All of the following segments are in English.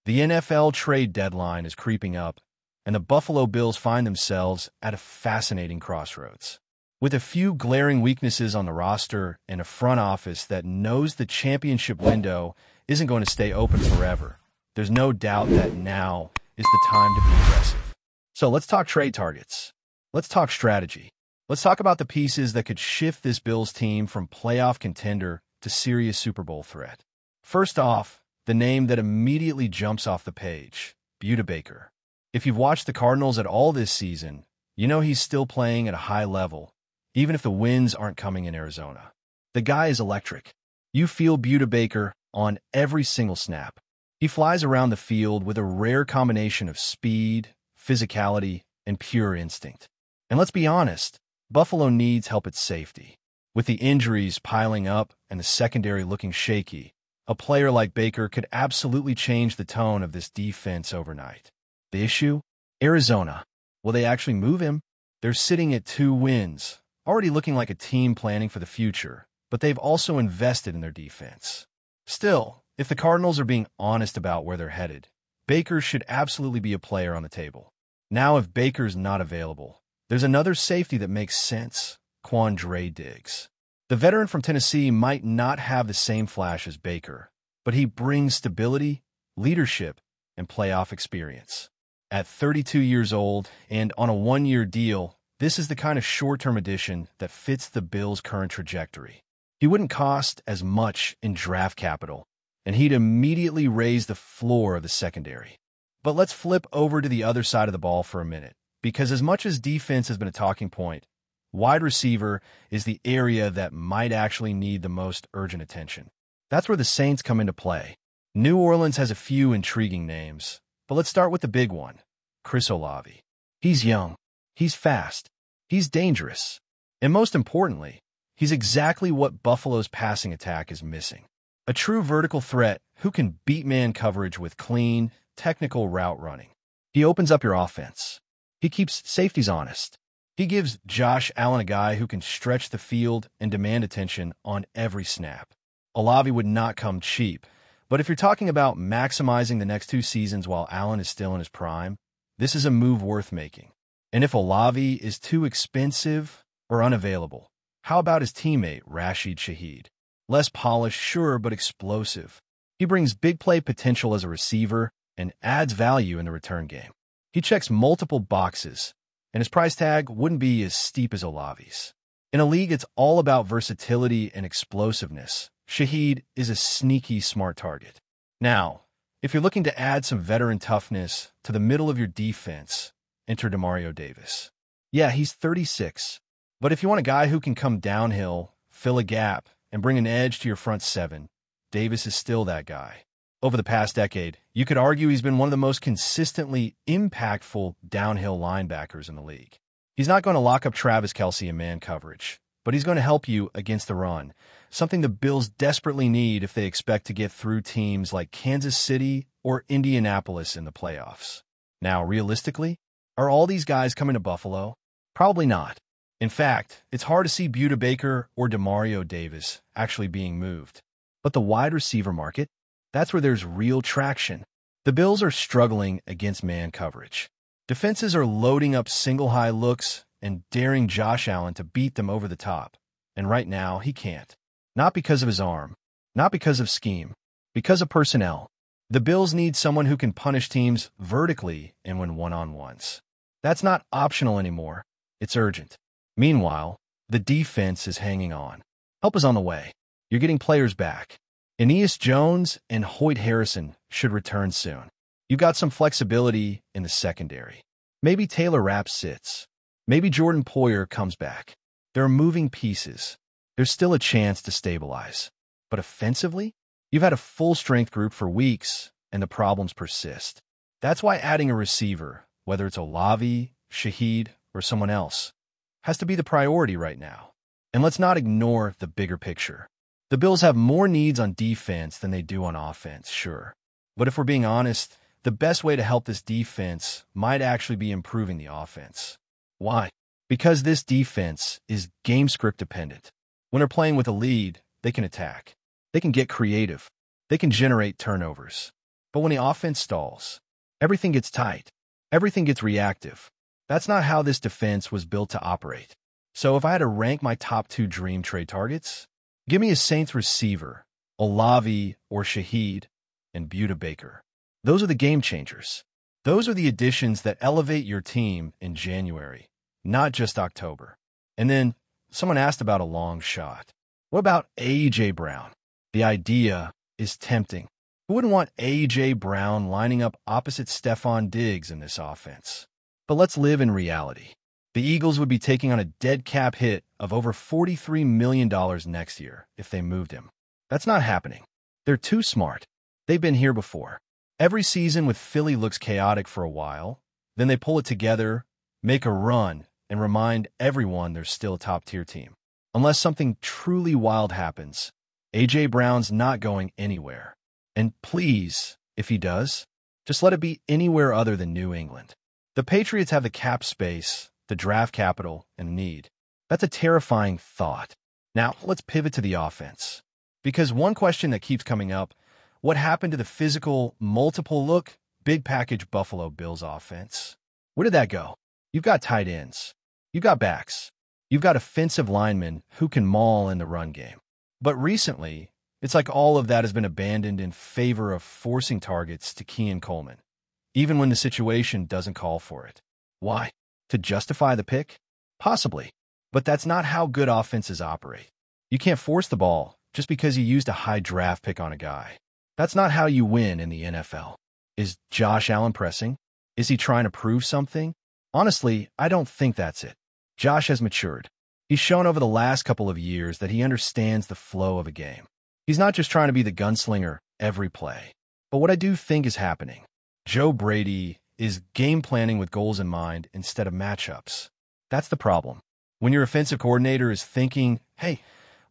The NFL trade deadline is creeping up, and the Buffalo Bills find themselves at a fascinating crossroads. With a few glaring weaknesses on the roster and a front office that knows the championship window isn't going to stay open forever, there's no doubt that now is the time to be aggressive. So let's talk trade targets. Let's talk strategy. Let's talk about the pieces that could shift this Bills team from playoff contender to serious Super Bowl threat. First off, the name that immediately jumps off the page, Budda Baker. If you've watched the Cardinals at all this season, you know he's still playing at a high level, even if the wins aren't coming in Arizona. The guy is electric. You feel Budda Baker on every single snap. He flies around the field with a rare combination of speed, physicality, and pure instinct. And let's be honest, Buffalo needs help at safety. With the injuries piling up and the secondary looking shaky, a player like Baker could absolutely change the tone of this defense overnight. The issue? Arizona. Will they actually move him? They're sitting at 2 wins, already looking like a team planning for the future, but they've also invested in their defense. Still, if the Cardinals are being honest about where they're headed, Baker should absolutely be a player on the table. Now, if Baker's not available, there's another safety that makes sense, Quandre Diggs. The veteran from Tennessee might not have the same flash as Baker, but he brings stability, leadership, and playoff experience. At 32 years old and on a 1-year deal, this is the kind of short-term addition that fits the Bills' current trajectory. He wouldn't cost as much in draft capital, and he'd immediately raise the floor of the secondary. But let's flip over to the other side of the ball for a minute, because as much as defense has been a talking point, wide receiver is the area that might actually need the most urgent attention. That's where the Saints come into play. New Orleans has a few intriguing names, but let's start with the big one, Chris Olave. He's young, he's fast, he's dangerous, and most importantly, he's exactly what Buffalo's passing attack is missing. A true vertical threat who can beat man coverage with clean, technical route running. He opens up your offense. He keeps safeties honest. He gives Josh Allen a guy who can stretch the field and demand attention on every snap. Olave would not come cheap, but if you're talking about maximizing the next 2 seasons while Allen is still in his prime, this is a move worth making. And if Olave is too expensive or unavailable, how about his teammate, Rashid Shaheed? Less polished, sure, but explosive. He brings big play potential as a receiver and adds value in the return game. He checks multiple boxes, and his price tag wouldn't be as steep as Olave's. In a league it's all about versatility and explosiveness, Shaheed is a sneaky, smart target. Now, if you're looking to add some veteran toughness to the middle of your defense, enter Demario Davis. Yeah, he's 36, but if you want a guy who can come downhill, fill a gap, and bring an edge to your front 7, Davis is still that guy. Over the past decade, you could argue he's been one of the most consistently impactful downhill linebackers in the league. He's not going to lock up Travis Kelce in man coverage, but he's going to help you against the run, something the Bills desperately need if they expect to get through teams like Kansas City or Indianapolis in the playoffs. Now, realistically, are all these guys coming to Buffalo? Probably not. In fact, it's hard to see Budda Baker or Demario Davis actually being moved. But the wide receiver market? That's where there's real traction. The Bills are struggling against man coverage. Defenses are loading up single high looks and daring Josh Allen to beat them over the top. And right now, he can't. Not because of his arm, not because of scheme, because of personnel. The Bills need someone who can punish teams vertically and win one-on-ones. That's not optional anymore. It's urgent. Meanwhile, the defense is hanging on. Help is on the way. You're getting players back. Aeneas Jones and Hoyt Harrison should return soon. You've got some flexibility in the secondary. Maybe Taylor Rapp sits. Maybe Jordan Poyer comes back. There are moving pieces. There's still a chance to stabilize. But offensively, you've had a full-strength group for weeks, and the problems persist. That's why adding a receiver, whether it's Olave, Shaheed, or someone else, has to be the priority right now. And let's not ignore the bigger picture. The Bills have more needs on defense than they do on offense, sure. But if we're being honest, the best way to help this defense might actually be improving the offense. Why? Because this defense is game script dependent. When they're playing with a lead, they can attack. They can get creative. They can generate turnovers. But when the offense stalls, everything gets tight. Everything gets reactive. That's not how this defense was built to operate. So if I had to rank my top 2 dream trade targets, give me a Saints receiver, Olavi or Shaheed, and Buda Baker. Those are the game changers. Those are the additions that elevate your team in January, not just October. And then someone asked about a long shot. What about A.J. Brown? The idea is tempting. Who wouldn't want A.J. Brown lining up opposite Stephon Diggs in this offense? But let's live in reality. The Eagles would be taking on a dead cap hit of over $43 million next year if they moved him. That's not happening. They're too smart. They've been here before. Every season with Philly looks chaotic for a while, then they pull it together, make a run, and remind everyone they're still a top-tier team. Unless something truly wild happens, A.J. Brown's not going anywhere. And please, if he does, just let it be anywhere other than New England. The Patriots have the cap space, the draft capital, and need. That's a terrifying thought. Now, let's pivot to the offense. Because one question that keeps coming up, what happened to the physical, multiple-look, big-package Buffalo Bills offense? Where did that go? You've got tight ends. You've got backs. You've got offensive linemen who can maul in the run game. But recently, it's like all of that has been abandoned in favor of forcing targets to Keon Coleman, even when the situation doesn't call for it. Why? To justify the pick? Possibly. But that's not how good offenses operate. You can't force the ball just because you used a high draft pick on a guy. That's not how you win in the NFL. Is Josh Allen pressing? Is he trying to prove something? Honestly, I don't think that's it. Josh has matured. He's shown over the last couple of years that he understands the flow of a game. He's not just trying to be the gunslinger every play. But what I do think is happening, Joe Brady is game planning with goals in mind instead of matchups. That's the problem. When your offensive coordinator is thinking, hey,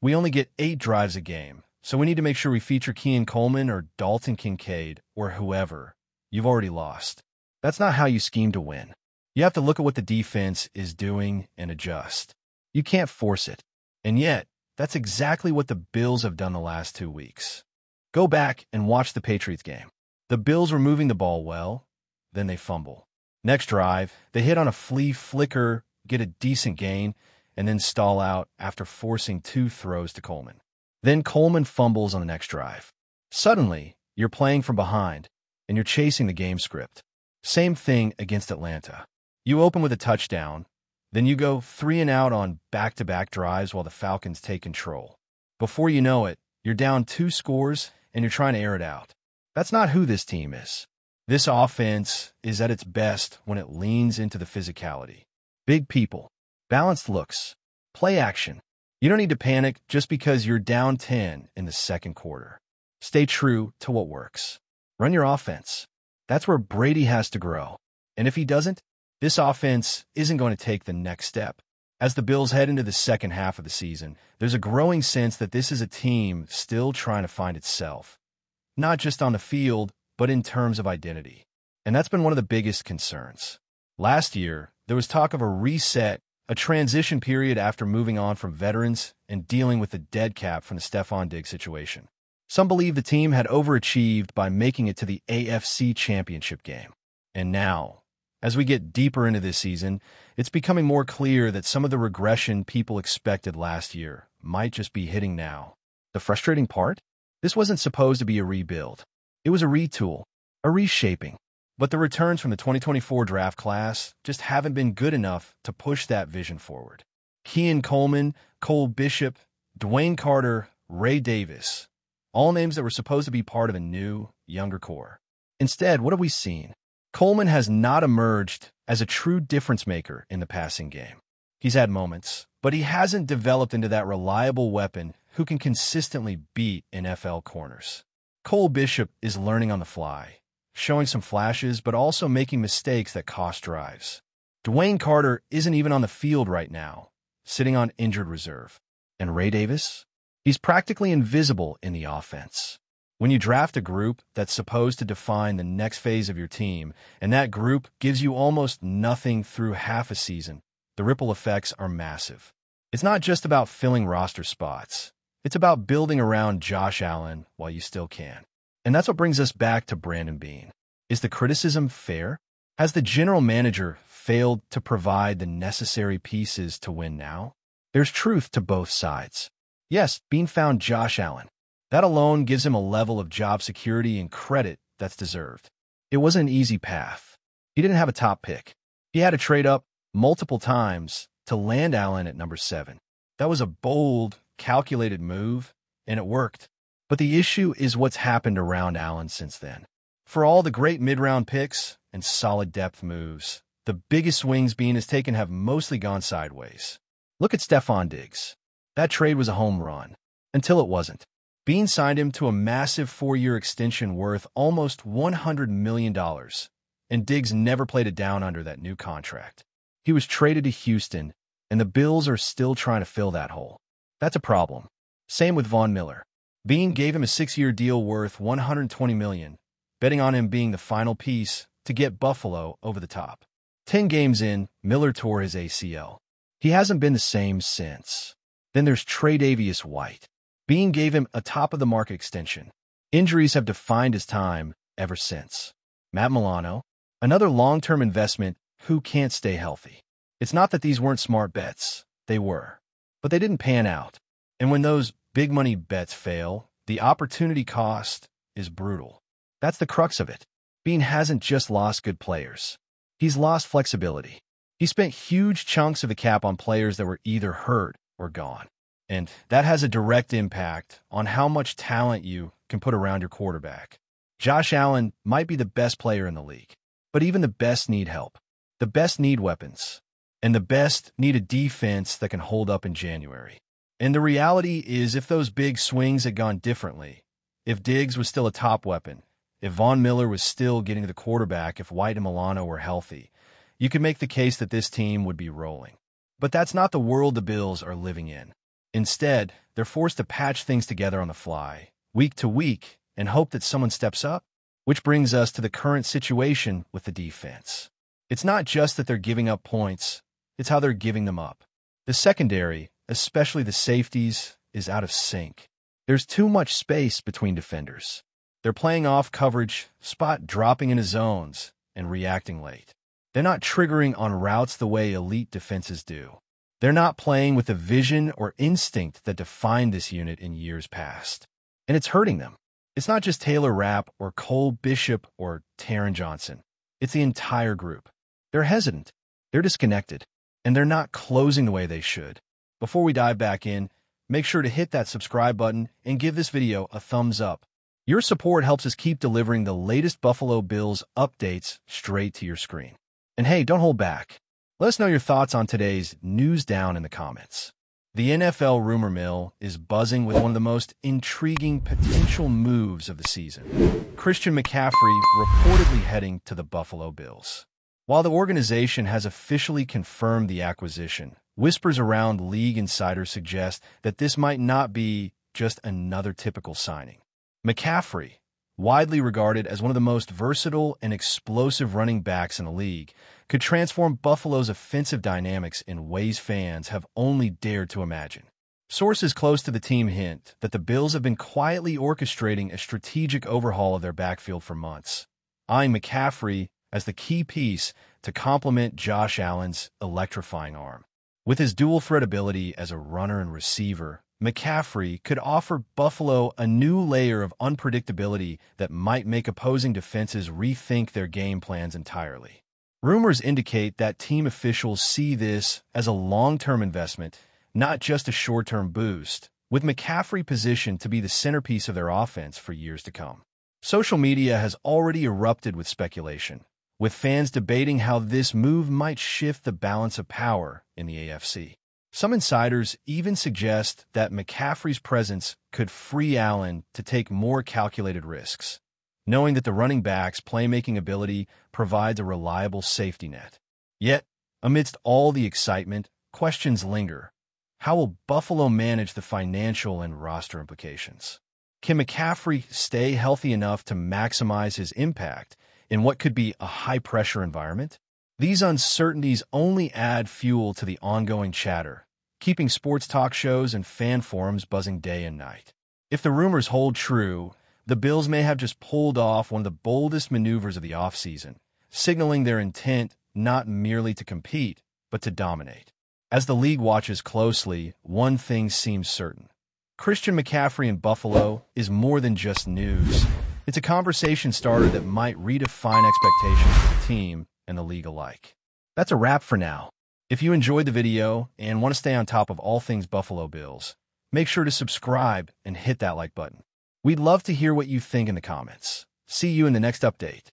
we only get 8 drives a game, so we need to make sure we feature Keon Coleman or Dalton Kincaid or whoever, you've already lost. That's not how you scheme to win. You have to look at what the defense is doing and adjust. You can't force it. And yet, that's exactly what the Bills have done the last 2 weeks. Go back and watch the Patriots game. The Bills were moving the ball well, then they fumble. Next drive, they hit on a flea flicker, get a decent gain, and then stall out after forcing 2 throws to Coleman. Then Coleman fumbles on the next drive. Suddenly, you're playing from behind, and you're chasing the game script. Same thing against Atlanta. You open with a touchdown, then you go 3 and out on back-to-back drives while the Falcons take control. Before you know it, you're down 2 scores, and you're trying to air it out. That's not who this team is. This offense is at its best when it leans into the physicality. Big people, balanced looks, play action. You don't need to panic just because you're down 10 in the second quarter. Stay true to what works. Run your offense. That's where Brady has to grow. And if he doesn't, this offense isn't going to take the next step. As the Bills head into the second half of the season, there's a growing sense that this is a team still trying to find itself. Not just on the field, but in terms of identity. And that's been one of the biggest concerns. Last year, there was talk of a reset, a transition period after moving on from veterans and dealing with the dead cap from the Stephon Diggs situation. Some believe the team had overachieved by making it to the AFC Championship game. And now, as we get deeper into this season, it's becoming more clear that some of the regression people expected last year might just be hitting now. The frustrating part? This wasn't supposed to be a rebuild. It was a retool, a reshaping. But the returns from the 2024 draft class just haven't been good enough to push that vision forward. Keon Coleman, Cole Bishop, Dwayne Carter, Ray Davis, all names that were supposed to be part of a new, younger core. Instead, what have we seen? Coleman has not emerged as a true difference maker in the passing game. He's had moments, but he hasn't developed into that reliable weapon who can consistently beat NFL corners. Cole Bishop is learning on the fly, showing some flashes, but also making mistakes that cost drives. Dwayne Carter isn't even on the field right now, sitting on injured reserve. And Ray Davis? He's practically invisible in the offense. When you draft a group that's supposed to define the next phase of your team, and that group gives you almost nothing through half a season, the ripple effects are massive. It's not just about filling roster spots. It's about building around Josh Allen while you still can. And that's what brings us back to Brandon Beane. Is the criticism fair? Has the general manager failed to provide the necessary pieces to win now? There's truth to both sides. Yes, Beane found Josh Allen. That alone gives him a level of job security and credit that's deserved. It wasn't an easy path. He didn't have a top pick. He had to trade up multiple times to land Allen at number 7. That was a bold, calculated move, and it worked. But the issue is what's happened around Allen since then. For all the great mid-round picks and solid depth moves, the biggest swings Beane has taken have mostly gone sideways. Look at Stephon Diggs. That trade was a home run, until it wasn't. Beane signed him to a massive 4-year extension worth almost $100 million, and Diggs never played it down under that new contract. He was traded to Houston, and the Bills are still trying to fill that hole. That's a problem. Same with Von Miller. Beane gave him a 6-year deal worth $120 million, betting on him being the final piece to get Buffalo over the top. 10 games in, Miller tore his ACL. He hasn't been the same since. Then there's Tre'Davious White. Beane gave him a top-of-the-market extension. Injuries have defined his time ever since. Matt Milano, another long-term investment who can't stay healthy. It's not that these weren't smart bets. They were. But they didn't pan out. And when those big-money bets fail, the opportunity cost is brutal. That's the crux of it. Beane hasn't just lost good players. He's lost flexibility. He spent huge chunks of the cap on players that were either hurt or gone. And that has a direct impact on how much talent you can put around your quarterback. Josh Allen might be the best player in the league, but even the best need help. The best need weapons. And the best need a defense that can hold up in January. And the reality is, if those big swings had gone differently, if Diggs was still a top weapon, if Von Miller was still getting to the quarterback, if White and Milano were healthy, you could make the case that this team would be rolling. But that's not the world the Bills are living in. Instead, they're forced to patch things together on the fly, week to week, and hope that someone steps up. Which brings us to the current situation with the defense. It's not just that they're giving up points, it's how they're giving them up. The secondary, especially the safeties, is out of sync. There's too much space between defenders. They're playing off coverage, spot dropping into zones, and reacting late. They're not triggering on routes the way elite defenses do. They're not playing with the vision or instinct that defined this unit in years past. And it's hurting them. It's not just Taylor Rapp or Cole Bishop or Taron Johnson. It's the entire group. They're hesitant. They're disconnected. And they're not closing the way they should. Before we dive back in, make sure to hit that subscribe button and give this video a thumbs up. Your support helps us keep delivering the latest Buffalo Bills updates straight to your screen. And hey, don't hold back. Let us know your thoughts on today's news down in the comments. The NFL rumor mill is buzzing with one of the most intriguing potential moves of the season. Christian McCaffrey reportedly heading to the Buffalo Bills. While the organization has officially confirmed the acquisition, whispers around league insiders suggest that this might not be just another typical signing. McCaffrey, widely regarded as one of the most versatile and explosive running backs in the league, could transform Buffalo's offensive dynamics in ways fans have only dared to imagine. Sources close to the team hint that the Bills have been quietly orchestrating a strategic overhaul of their backfield for months, eyeing McCaffrey as the key piece to complement Josh Allen's electrifying arm. With his dual-threat ability as a runner and receiver, McCaffrey could offer Buffalo a new layer of unpredictability that might make opposing defenses rethink their game plans entirely. Rumors indicate that team officials see this as a long-term investment, not just a short-term boost, with McCaffrey positioned to be the centerpiece of their offense for years to come. Social media has already erupted with speculation, with fans debating how this move might shift the balance of power in the AFC. Some insiders even suggest that McCaffrey's presence could free Allen to take more calculated risks, knowing that the running back's playmaking ability provides a reliable safety net. Yet, amidst all the excitement, questions linger. How will Buffalo manage the financial and roster implications? Can McCaffrey stay healthy enough to maximize his impact in what could be a high-pressure environment? These uncertainties only add fuel to the ongoing chatter, keeping sports talk shows and fan forums buzzing day and night. If the rumors hold true, The Bills may have just pulled off one of the boldest maneuvers of the offseason, signaling their intent not merely to compete, but to dominate. As the league watches closely, one thing seems certain. Christian McCaffrey in Buffalo is more than just news. It's a conversation starter that might redefine expectations for the team and the league alike. That's a wrap for now. If you enjoyed the video and want to stay on top of all things Buffalo Bills, make sure to subscribe and hit that like button. We'd love to hear what you think in the comments. See you in the next update.